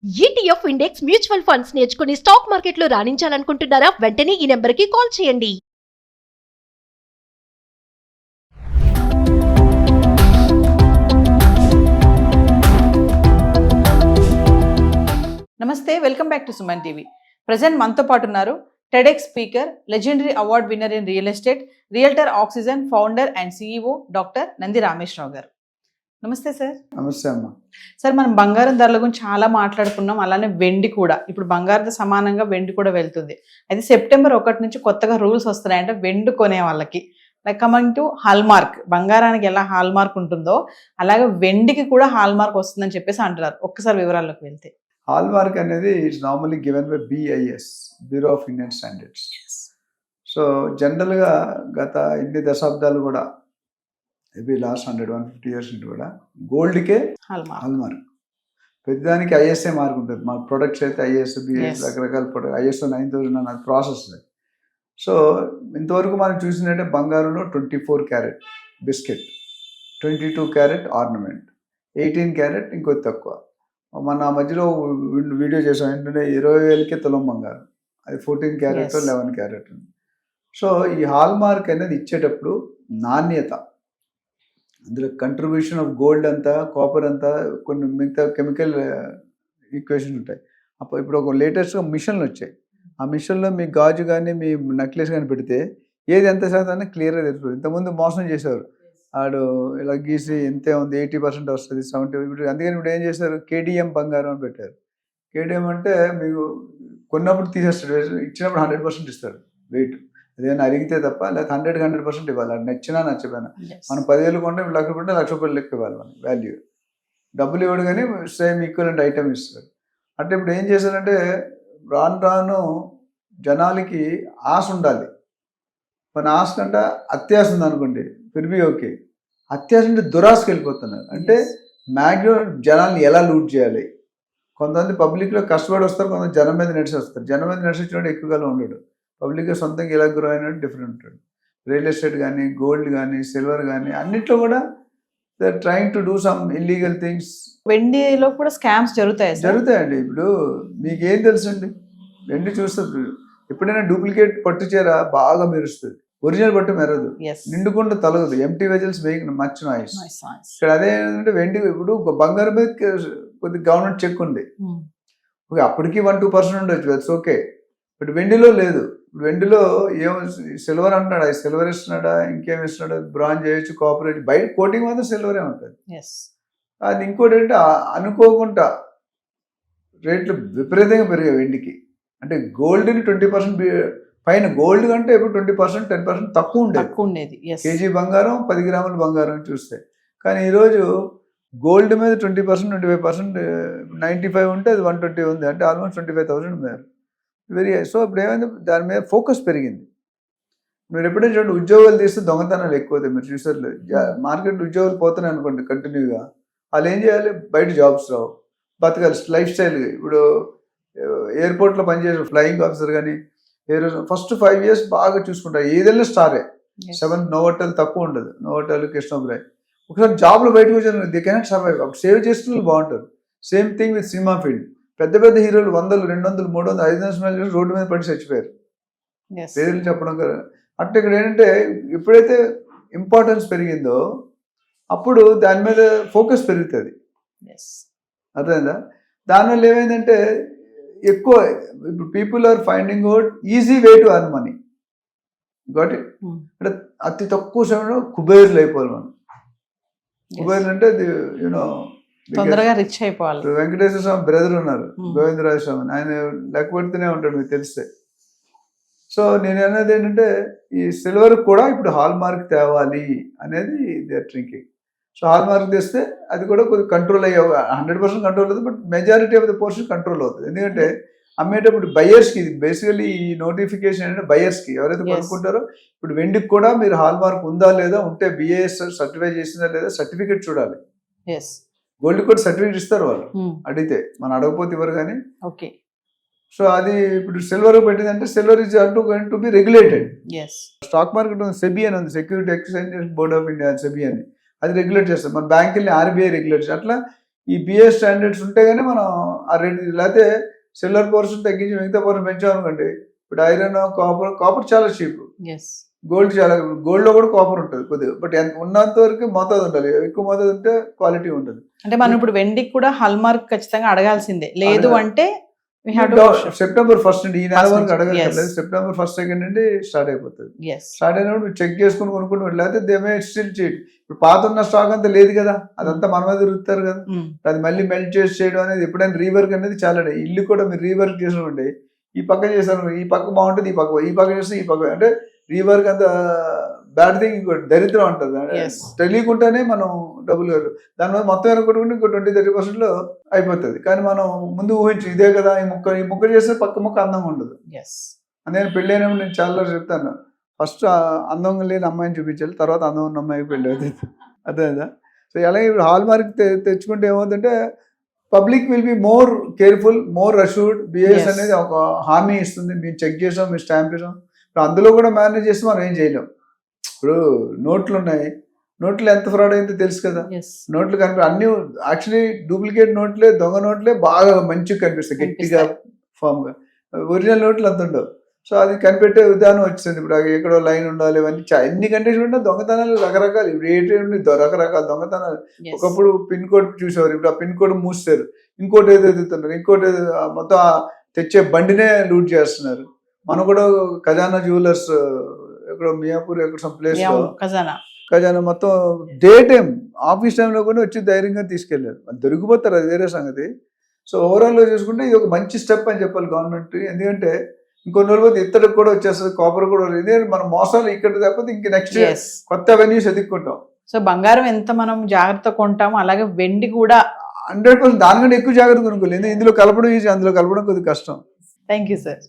ETF index mutual funds నేర్చుకుని stock మార్కెట్లో రాణించాలనుకుంటున్నారా? వెంటనే ఈ నెంబర్కి కాల్ చేయండి. నమస్తే, welcome back to Suman TV. Present మనతో పాటు ఉన్నారు TEDx speaker, legendary award winner in real estate, realtor oxygen founder and CEO doctor Nandi Rameshwar Rao గారు. నమస్తే సార్. నమస్తే అమ్మ. సార్, మనం బంగారం ధరల గురించి చాలా మాట్లాడుకున్నాం, అలానే వెండి కూడా. ఇప్పుడు బంగారంతో సమానంగా వెండి కూడా వెళ్తుంది. అయితే సెప్టెంబర్ 1 నుంచి కొత్తగా రూల్స్ వస్తున్నాయంటే వెండి కొనే వాళ్ళకి. లైక్ కమింగ్ టు హాల్మార్క్, బంగారానికి ఎలా హాల్మార్క్ ఉంటుందో అలాగే వెండికి కూడా హాల్మార్క్ వస్తుందని చెప్పేసి అంటున్నారు. ఒక్కసారి వివరాల్లోకి వెళ్తే, హాల్మార్క్ అనేది it's normally given by BIS, bureau of Indian standards. So జనరల్గా గత ఇన్ని దశాబ్దాలు కూడా మేబీ లాస్ట్ 100-150 ఇయర్స్ నుంచి కూడా గోల్డ్కే హాల్మార్క్. పెద్దదానికి ISA మార్క్ ఉంటుంది. మా ప్రొడక్ట్స్ అయితే IS, BIS రకరకాల ప్రొడక్ట్, ISO 9000 అన్నది ప్రాసెస్. సో ఇంతవరకు మనం చూసినట్టే బంగారంలో 24 carrot biscuit, 22 carrot ornament, 18 carrot ఇంకొద్ది తక్కువ. మన మధ్యలో వీడియో చేసాం ఏంటంటే 20,000కే తులం బంగారం, అది 14 క్యారెట్ 11 క్యారెట్. సో ఈ హాల్మార్క్ అనేది ఇచ్చేటప్పుడు నాణ్యత, అందులో కంట్రిబ్యూషన్ ఆఫ్ గోల్డ్ అంతా, కాపర్ అంతా, కొన్ని మిగతా కెమికల్ ఈక్వేషన్ ఉంటాయి. అప్పుడు ఇప్పుడు ఒక లేటెస్ట్గా మిషన్లు వచ్చాయి. ఆ మిషన్లో మీ గాజు కానీ మీ నెక్లెస్ కానీ పెడితే ఏది ఎంత శాతం క్లియర్గా తెలుస్తుంది. ఇంతకుముందు మోసం చేసేవారు, ఆడు ఇలా గీసి ఎంతే ఉంది 80% వస్తుంది, 70. అందుకని ఇప్పుడు ఏం చేశారు, KDM బంగారం అని పెట్టారు. KDM అంటే మీకు కొన్నప్పుడు తీసేస్తాడు, ఇచ్చినప్పుడు 100% ఇస్తాడు వెయిట్. అదేమైనా అడిగితే తప్ప, లేకపోతే 100% ఇవ్వాలి. అది నచ్చినా నచ్చపోయినా. మనం 10,000 కొంటే ₹1,00,000 ₹1,00,000 లెక్క ఇవ్వాలి మనకి వాల్యూ. డబ్బులు ఇవ్వడు కానీ సేమ్ ఈక్వలెంట్ ఐటమ్ ఇస్తాడు. అంటే ఇప్పుడు ఏం చేశారంటే రాను రాను జనాలకి ఆశ ఉండాలి. మన ఆశ కంటే అత్యాశ ఉందనుకోండి, ఫిర్బీ ఓకే. అత్యాశ అంటే దురాశకి వెళ్ళిపోతున్నారు. అంటే మ్యాక్సిమం జనాల్ని ఎలా లూట్ చేయాలి. కొంతమంది పబ్లిక్లో కష్టపడి వస్తారు, కొంతమంది జనం మీద నడిచి వస్తారు. జనం మీద నడిచి వచ్చినప్పుడు ఎక్కువగా ఉండడు. పబ్లిక్గా సొంతంగా ఎలా గ్రో అయినట్టు డిఫరెంట్ ఉంటాడు. రియల్ ఎస్టేట్ కానీ, గోల్డ్ కానీ, సిల్వర్ కానీ అన్నిట్లో కూడా they are trying to do some illegal things. వెండిలో కూడా స్కామ్స్ జరుగుతాయండి. ఇప్పుడు మీకేం తెలుసండి, వెండి చూస్తుంది. ఎప్పుడైనా డూప్లికేట్ పట్టు చీర బాగా మెరుస్తుంది, ఒరిజినల్ పట్టు మెరదు, నిండుకుండా తొలగదు, empty vessels make much noise. ఇక్కడ అదే ఏంటంటే వెండి, ఇప్పుడు బంగారం మీద కొద్ది గవర్నమెంట్ చెక్ ఉంది, ఓకే, అప్పటికి 1-2% ఉండొచ్చు, ఇట్స్ ఓకే. బట్ వెండిలో లేదు. వెండిలో ఏమో సిల్వర్ అంటున్నాడు, అది సిల్వర్ ఇస్తున్నాడా, ఇంకేం ఇస్తున్నాడు, బ్రాంజ్ చేయొచ్చు, కాపర్ చేయొచ్చు, బయట కోటింగ్ మాత్రం సిల్వరే ఉంటుంది. అది ఇంకోటి ఏంటంటే అనుకోకుండా రేట్లు విపరీతంగా పెరిగాయి వెండికి. అంటే గోల్డ్ని 20% పైన, గోల్డ్ కంటే ఇప్పుడు 20%, 10% తక్కువ ఉండేది. కేజీ బంగారం 10 గ్రాముల బంగారం చూస్తే. కానీ ఈరోజు గోల్డ్ మీద 20%, 25%, 95 ఉంటే అది 120 ఉంది, అంటే ఆల్మోస్ట్ 25,000 మేర వెరీ. సో ఇప్పుడు ఏమైంది, దాని మీద ఫోకస్ పెరిగింది. మీరు ఎప్పుడైనా చూడండి, ఉద్యోగాలు తీస్తే దొంగతనాలు ఎక్కువ అవుతాయి. మీరు చూసారు, మార్కెట్ ఉద్యోగాలు పోతున్నాయి అనుకోండి కంటిన్యూగా, వాళ్ళు ఏం చేయాలి, బయట జాబ్స్ రావు, బతకాలి లైఫ్ స్టైల్. ఇప్పుడు ఎయిర్పోర్ట్లో పనిచేసే ఫ్లయింగ్ ఆఫీసర్ కానీ ఫస్ట్ 5 years బాగా చూసుకుంటారు, ఏదైనా స్టారే. 7th నోవోటల్ తక్కువ ఉండదు, నోవోటల్, కృష్ణోబ్రాయ్. ఒకసారి జాబ్లో బయటకు వచ్చారు, దే కెనాట్ సర్వైవ్. అప్పుడు సేవ్ చేస్తున్న బాగుంటారు. Same thing with cinema field. పెద్ద పెద్ద హీరోలు 100, 200, 300, 500 రోడ్డు మీద పడి చచ్చిపోయారు, పేర్లు చెప్పడం కదా. అంటే ఇక్కడ ఏంటంటే ఎప్పుడైతే ఇంపార్టెన్స్ పెరిగిందో అప్పుడు దాని మీద ఫోకస్ పెరుగుతుంది, అర్థమైందా. దానివల్ల ఏమైందంటే ఎక్కువ ఇప్పుడు people are finding out easy way to earn money. Got it. అంటే అతి తక్కువ సమయంలో కుబేర్లు అయిపోవాలి మనం. కుబేర్లు అంటే యూనో తొందరగా రిచ్ అయిపోవాలి. వెంకటేశ్వర స్వామి బ్రదర్ ఉన్నారు, గోవిందరాజ స్వామి, ఆయన లెక్క పెడుతూనే ఉంటాడు మీకు తెలిస్తే. సో నేను అనేది ఏంటంటే ఈ సిల్వర్ కూడా ఇప్పుడు హాల్ మార్క్ తేవాలి అనేది they are thinking. So hallmark తెస్తే అది కూడా కొద్దిగా కంట్రోల్ అయ్యే 100% కంట్రోల్ అవుతుంది, but majority of the portion control అవుతుంది. ఎందుకంటే అమ్మేటప్పుడు బయర్స్కి, ఇది బేసికలీ ఈ నోటిఫికేషన్ అంటే బయర్స్కి, ఎవరైతే కొనుక్కుంటారో. ఇప్పుడు వెండికి కూడా మీరు హాల్ మార్క్ ఉందా లేదా, ఉంటే BIS సర్టిఫై చేసిందా లేదా సర్టిఫికేట్ చూడాలి. గోల్డ్ కూడా సర్టిఫికేట్ ఇస్తారు వాళ్ళు అడిగితే, మనం అడగపోతే ఇవ్వరు కానీ. ఓకే. సో అది ఇప్పుడు సిల్వర్ పెట్టిందంటే silver is going to be regulated. Stock market ఉంది, సెబీ అని ఉంది, security exchange board of India, SEBI అని, అది రెగ్యులేట్ చేస్తారు. మన బ్యాంకుల్ని RBI రెగ్యులేట్ చేస్తారు. అట్లా ఈ బిఏ స్టాండర్డ్స్ ఉంటే కానీ మనం ఆ రేట్, లేకపోతే సిల్వర్ పోర్షన్ తగ్గించి మిగతా పోర్షన్ పెంచామనుకోండి, ఇప్పుడు ఐరన్ కాపర్ చాలా చీప్, ఎస్ గోల్డ్ చాలా, గోల్డ్ లో కూడా కాపర్ ఉంటుంది కొద్దిగా, బట్ ఉన్నంత వరకు మోతాదు ఉండాలి, ఎక్కువ మోతాదు ఉంటే క్వాలిటీ ఉంటుంది. అంటే మనం ఇప్పుడు వెండికి కూడా హాల్మార్క్ ఖచ్చితంగా అడగాల్సిందే, లేదు అంటే సెప్టెంబర్ 1 నుండి, ఈ నెల వరకు అడగలేదు, Yes. సెప్టెంబర్ 1 నుండి స్టార్ట్ అయిపోతుంది. ఎస్ స్టార్ట్ అయినప్పుడు చెక్ చేసుకుని కొనుక్కుంటూ, లేకపోతే దేమే స్టిల్ చేయడం. ఇప్పుడు పాత ఉన్న స్టాక్ అంతా లేదు కదా, అదంతా మన మీద రుతారు కదా, అది మళ్ళీ మెల్ట్ చేసి చేయడం అనేది ఎప్పుడైనా రీవర్క్ అనేది చాలా. ఇల్లు కూడా మీరు రీవర్క్ చేసినప్పుడు ఈ పక్క చేశాను, ఈ పక్క బాగుంటుంది, ఈ పక్క చేస్తే ఈ పక్క, అంటే రీవర్క్ అంత బ్యాడ్ థింగ్, ఇంకోటి దరిద్రం ఉంటుంది. Yes. తెలియకుండానే మనం డబ్బులు దాని మీద మొత్తం కొట్టుకుంటే ఇంకో 20-30% లో అయిపోతుంది. కానీ మనం ముందు ఊహించి ఇదే కదా ఈ ముక్క చేస్తే పక్క ముక్క అందంగా ఉండదు. ఎస్ నేను పెళ్ళైనప్పుడు నేను చాలా చెప్తాను, ఫస్ట్ అందంగా లేని అమ్మాయిని చూపించాలి, తర్వాత అందం ఉన్న అమ్మాయికి పెళ్ళి అవుతుంది. అదేదా? సో అలాగే ఇప్పుడు హాల్ మార్క్ తెచ్చుకుంటే ఏమవుతుందంటే public will be more careful, more assured. BAS Yes. అనేది ఒక హామీ ఇస్తుంది, మీరు చెక్ చేసాం, మీరు స్టాంప్ చేసాం. ఇప్పుడు అందులో కూడా మేనేజ్ చేసి మనం ఏం చేయలేం. ఇప్పుడు నోట్లు ఉన్నాయి, నోట్లు ఎంత ఫ్రాడ్ అయిందో తెలుసు కదా, ఎస్ నోట్లు అన్ని యాక్చువల్లీ డూప్లికేట్ నోట్లే, దొంగ నోట్లే బాగా మంచిగా కనిపిస్తాయి, గట్టిగా ఫామ్ గా. ఒరిజినల్ నోట్లు అంత ఉండవు. సో అది కనిపెట్టే విధానం వచ్చింది. ఇప్పుడు ఎక్కడో లైన్ ఉండాలి, ఇవన్నీ ఎన్ని కండిషన్ ఉంటే దొంగతనాలు రకరకాలు. ఇప్పుడు రకరకాల దొంగతనాలు. ఒకప్పుడు పిన్ కోడ్ చూసేవారు, ఇప్పుడు ఆ పిన్ కోడ్ మూస్తారు, ఇంకోటి ఏదో ఎదుగుతున్నారు, ఇంకోటి ఏదో, మొత్తం తెచ్చే బండినే లూట్ చేస్తున్నారు. మనం కూడా ఖజానా జ్యువెలర్స్ ఎక్కడో మియాపూర్ ఎక్కడ సమ్ ప్లేస్ లో ఖజానా మొత్తం డే టైం ఆఫీస్ టైంలో కూడా వచ్చి ధైర్యంగా తీసుకెళ్లారు. దొరికిపోతారు, అది వేరే సంగతి. సో ఓవరాల్ గా చూసుకుంటే ఇది ఒక మంచి స్టెప్ అని చెప్పాలి గవర్నమెంట్. ఎందుకంటే ఇంకొన్ని రోజులు పోతే ఇత్తడికి కూడా వచ్చేస్తుంది, కాపర్ కూడా. ఇదే మన మోసాలు ఇక్కడ తప్పితే ఇంక నెక్స్ట్ కొత్త అవెన్యూస్ ఎదుర్కొంటాం. సో బంగారం ఎంత మనం జాగ్రత్త కొంటామో అలాగే వెండి కూడా 100% దానికంటే ఎక్కువ జాగ్రత్త కొనుక్కోలేదు. ఇందులో కలపడం ఈజీ, అందులో కలపడం కొద్దిగా కష్టం. Thank you sir.